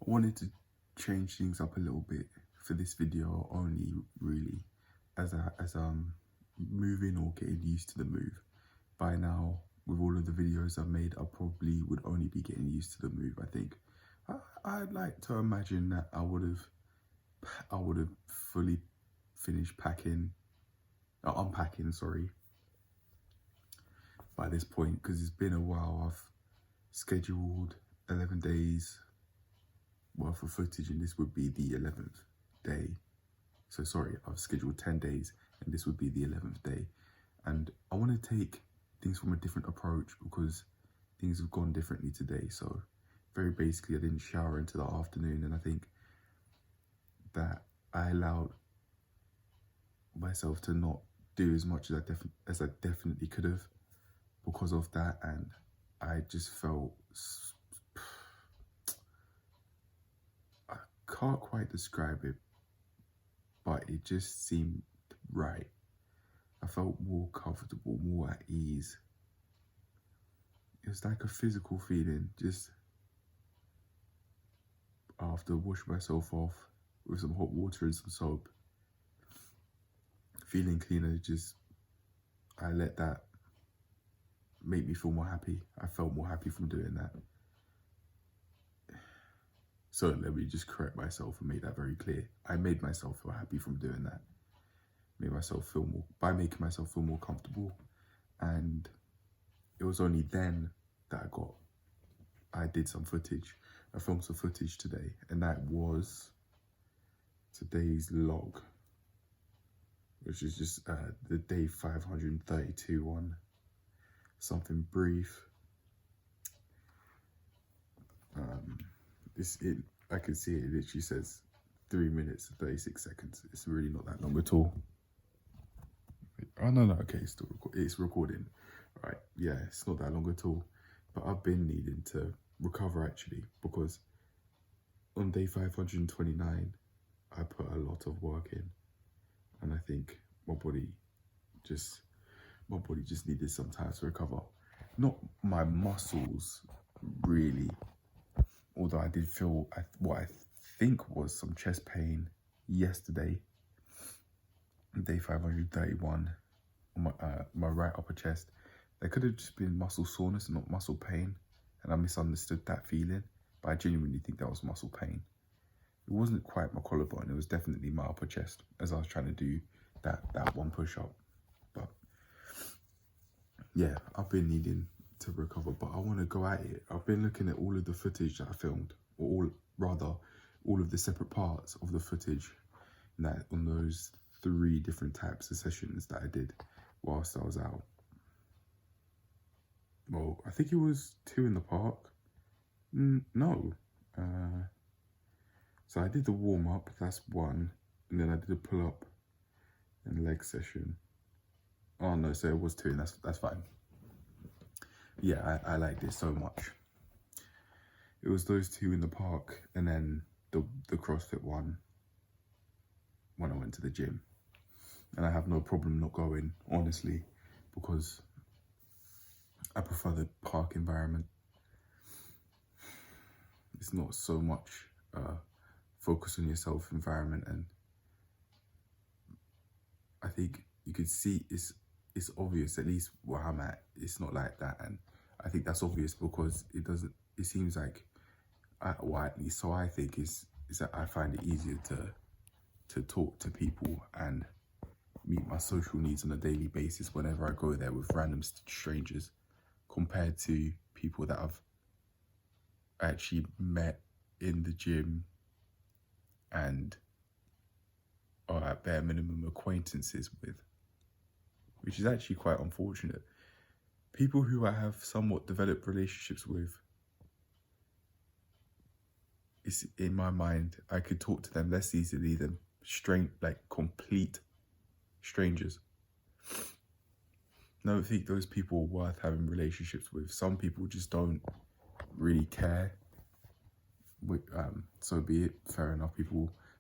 I wanted to change things up a little bit for this video, only really as moving or getting used to the move. By now, with all of the videos I've made, I probably would only be getting used to the move. I think I'd like to imagine that I would have fully finished unpacking, sorry, by this point, because it's been a while. I've scheduled 11 days worth of footage, and this would be the 11th day. So sorry, I've scheduled 10 days and this would be the 11th day. And I want to take things from a different approach because things have gone differently today. So very basically, I didn't shower until the afternoon, and I think that I allowed myself to not do as much as I definitely could have because of that. And I just felt, I can't quite describe it, but it just seemed right. I felt more comfortable, more at ease. It was like a physical feeling, just after washing myself off with some hot water and some soap, feeling cleaner. I let that make me feel more happy. I felt more happy from doing that. So let me just correct myself and make that very clear. I made myself feel happy from doing that. Making myself feel more comfortable. And it was only then that I did some footage. I filmed some footage today, and that was today's log, which is just the day 532 one. Something brief. I can see it literally says 3 minutes and 36 seconds. It's really not that long at all. Oh no, okay, it's recording. Right, yeah, it's not that long at all. But I've been needing to recover actually, because on day 529, I put a lot of work in, and I think my body just needed some time to recover. Not my muscles really, although I did feel what I think was some chest pain yesterday, day 531, on my right upper chest. There could have just been muscle soreness and not muscle pain, and I misunderstood that feeling, but I genuinely think that was muscle pain. It wasn't quite my collarbone, it was definitely my upper chest as I was trying to do that one push-up. But yeah, I've been needing to recover, but I want to go at it. I've been looking at all of the footage that I filmed, or all of the separate parts of the footage that on those 3 different types of sessions that I did whilst I was out. Well, I think it was 2 in the park. No. So I did the warm-up, that's 1, and then I did a pull-up and leg session. Oh no, so it was 2, and that's fine. Yeah, I like this so much. It was those 2 in the park, and then the CrossFit one when I went to the gym. And I have no problem not going, honestly, because I prefer the park environment. It's not so much focus on yourself environment, and I think you could see it's obvious, at least where I'm at, it's not like that. And I think that's obvious because it seems like, well, at least so I think is that I find it easier to talk to people and meet my social needs on a daily basis whenever I go there with random strangers, compared to people that I've actually met in the gym and are at bare minimum acquaintances with, which is actually quite unfortunate. People who I have somewhat developed relationships with, it's in my mind, I could talk to them less easily than complete strangers. I don't think those people are worth having relationships with. Some people just don't really care. So be it, fair enough.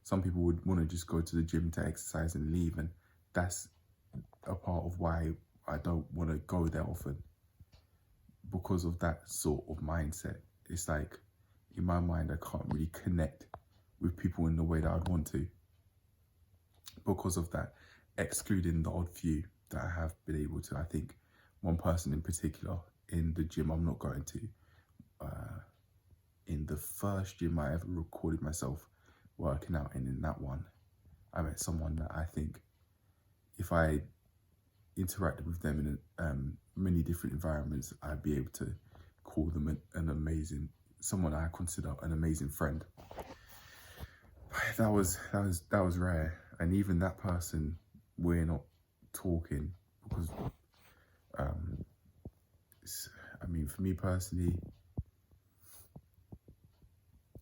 Some people would want to just go to the gym to exercise and leave, and that's a part of why I don't want to go there often, because of that sort of mindset. It's like, in my mind, I can't really connect with people in the way that I'd want to because of that, excluding the odd few that I have been able to. I think one person in particular in the gym I'm not going to, in the first gym I ever recorded myself working out in that one, I met someone that I think if I interacted with them in many different environments, I'd be able to call them an amazing, someone I consider an amazing friend. That was rare, and even that person, we're not talking because, I mean, for me personally,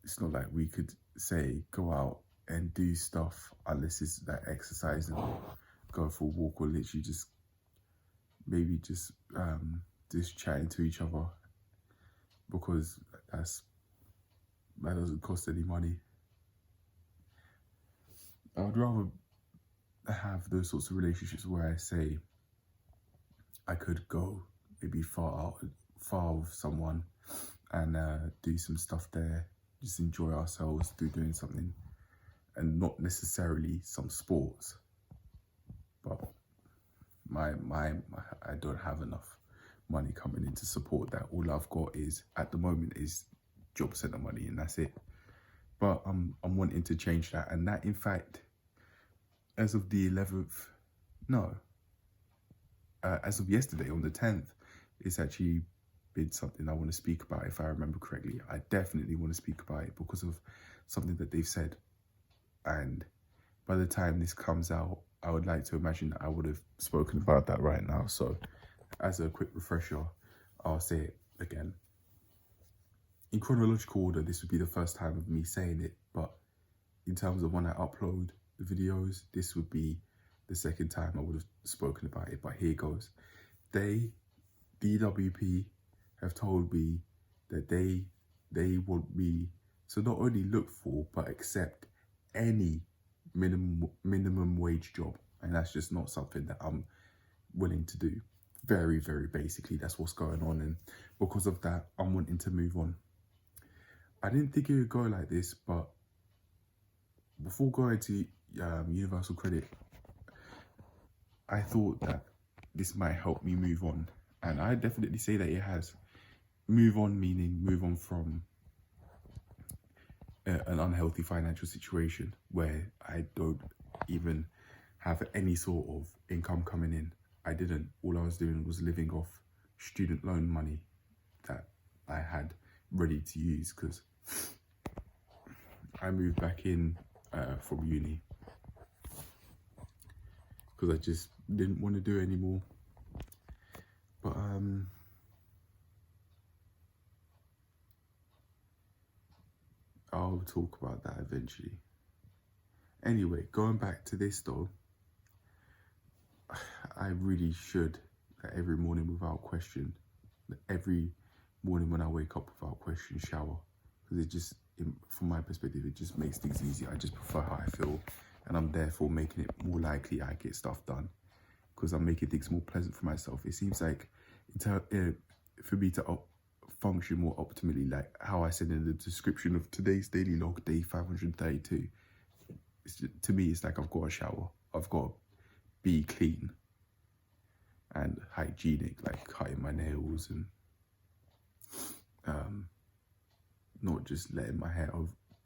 it's not like we could say go out and do stuff unless it's that exercise and go for a walk, or literally just maybe just chatting to each other, because that doesn't cost any money. I would rather have those sorts of relationships where I say I could go maybe far with someone and do some stuff there, just enjoy ourselves through doing something, and not necessarily some sports. But I don't have enough money coming in to support that. All I've got is, at the moment, is job centre money, and that's it. But I'm wanting to change that, and that, in fact, as of the 11th, as of yesterday on the 10th, it's actually been something I want to speak about. If I remember correctly, I definitely want to speak about it because of something that they've said. And by the time this comes out, I would like to imagine that I would have spoken about that right now. So as a quick refresher, I'll say it again. In chronological order, this would be the first time of me saying it, but in terms of when I upload the videos, this would be the second time I would have spoken about it. But here goes. DWP have told me that they want me to not only look for but accept any minimum wage job, and that's just not something that I'm willing to do. Very, very basically, that's what's going on, and because of that, I'm wanting to move on. I didn't think it would go like this, but before going to Universal Credit, I thought that this might help me move on, and I definitely say that it has. Move on meaning move on from an unhealthy financial situation where I don't even have any sort of income coming in. I didn't. All I was doing was living off student loan money that I had ready to use because I moved back in from uni because I just didn't want to do it anymore. But I'll talk about that eventually. Anyway, going back to this though, I really should, every morning without question, every morning when I wake up without question, shower. Because it just, from my perspective, it just makes things easier. I just prefer how I feel, and I'm therefore making it more likely I get stuff done because I'm making things more pleasant for myself. It seems like for me to function more optimally, like how I said in the description of today's daily log, day 532, to me, it's like I've got to shower, I've got to be clean and hygienic, like cutting my nails and not just letting my hair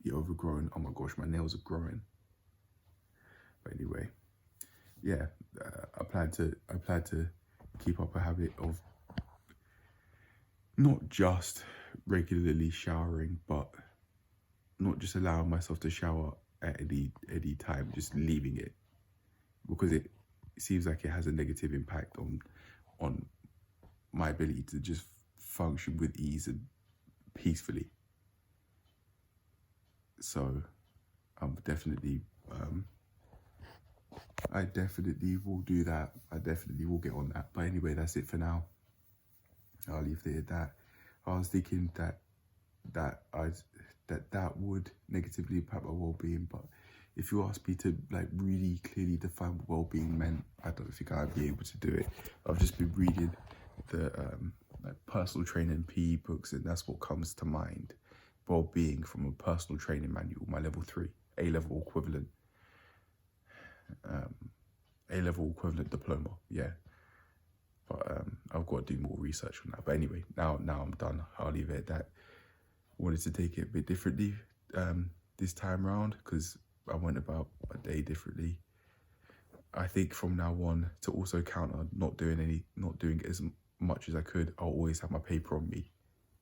be overgrown. Oh my gosh, my nails are growing. But anyway, yeah, I plan to keep up a habit of not just regularly showering, but not just allowing myself to shower at any time, just leaving it, because it seems like it has a negative impact on my ability to just function with ease and peacefully. So I'm definitely I definitely will do that. I definitely will get on that. But anyway, that's it for now. I'll leave it at that. I was thinking that would negatively impact my well-being, but if you ask me to like really clearly define what well-being meant, I don't think I'd be able to do it. I've just been reading the like personal training PE books, and that's what comes to mind. well-being from a personal training manual, my level 3, A-level equivalent diploma, yeah. But I've got to do more research on that. But anyway, now I'm done. I'll leave it at that. Wanted to take it a bit differently this time around because I went about a day differently. I think from now on, to also counter not doing as much as I could, I'll always have my paper on me.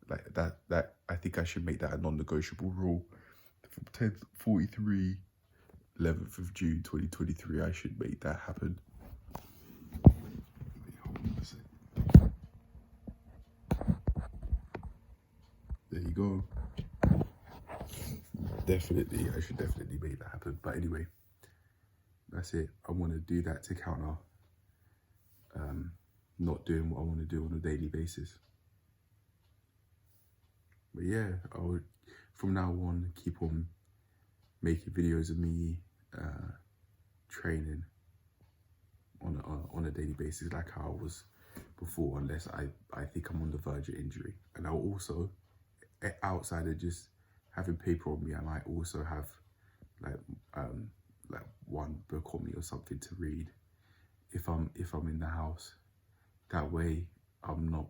Like that I think I should make that a non-negotiable rule. From 10:43, 11th of June 2023, I should make that happen. There you go. Definitely, I should definitely make that happen. But anyway, that's it. I want to do that to counter not doing what I want to do on a daily basis. But yeah, I would from now on keep on making videos of me training on a daily basis like how I was before, unless I think I'm on the verge of injury. And I'll also, outside of just having paper on me, I might also have like one book on me or something to read if I'm in the house. That way I'm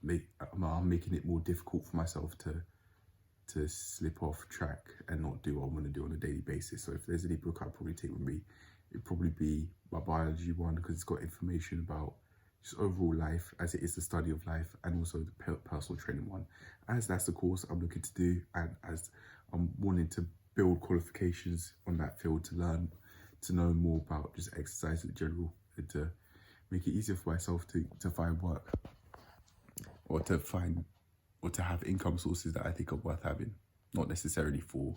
making it more difficult for myself to slip off track and not do what I want to do on a daily basis. So if there's any book I'd probably take with me, it'd probably be my biology one, because it's got information about just overall life, as it is the study of life, and also the personal training one, as that's the course I'm looking to do, and as I'm wanting to build qualifications on that field to learn, to know more about just exercise in general, and to make it easier for myself to find work, or to have income sources that I think are worth having, not necessarily for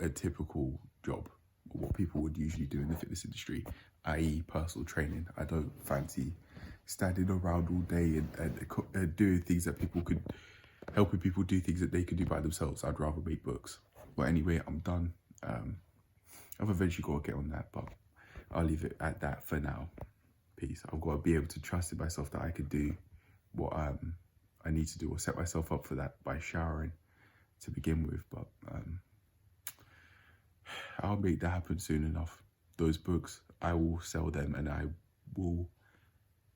a typical job or what people would usually do in the fitness industry, i.e. personal training. I don't fancy standing around all day and doing things that helping people do things that they could do by themselves. I'd rather make books. But anyway, I'm done. I've eventually got to get on that, but I'll leave it at that for now. Peace. I've got to be able to trust in myself that I can do what I need to do, or set myself up for that by showering to begin with. But I'll make that happen soon enough. Those books, I will sell them, and I'm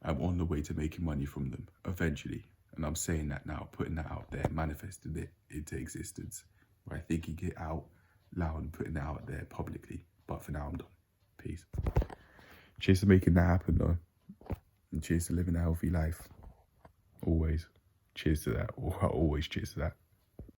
on the way to making money from them eventually. And I'm saying that now, putting that out there, manifesting it into existence by thinking it out loud and putting it out there publicly. But for now, I'm done. Peace. Cheers to making that happen, though. And cheers to living a healthy life. Always. Cheers to that. Always cheers to that.